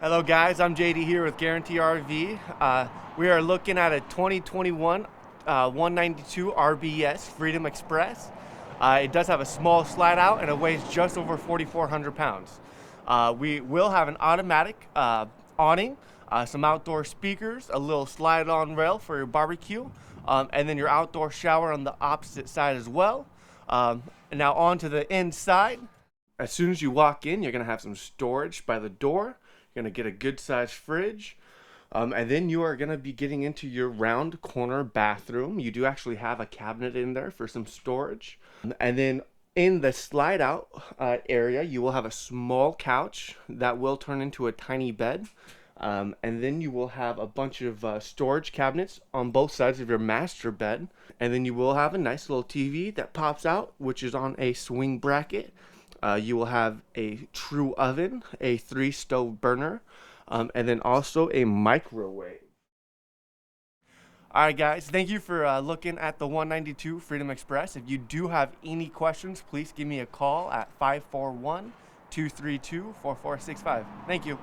Hello guys, I'm JD here with Guarantee RV. We are looking at a 2021 192 RBS Freedom Express. It does have a small slide out and it weighs just over 4,400 pounds. We will have an automatic awning, some outdoor speakers, a little slide on rail for your barbecue, and then your outdoor shower on the opposite side as well. Now on to the inside. As soon as you walk in, you're gonna have some storage by the door. You're gonna get a good sized fridge, and then you are gonna be getting into your round corner bathroom. You do actually have a cabinet in there for some storage, and then in the slide out area you will have a small couch that will turn into a tiny bed, and then you will have a bunch of storage cabinets on both sides of your master bed, and then you will have a nice little TV that pops out, which is on a swing bracket. You will have a true oven, a 3-stove burner, and then also a microwave. Alright guys, thank you for looking at the 192 Freedom Express. If you do have any questions, please give me a call at 541-232-4465. Thank you.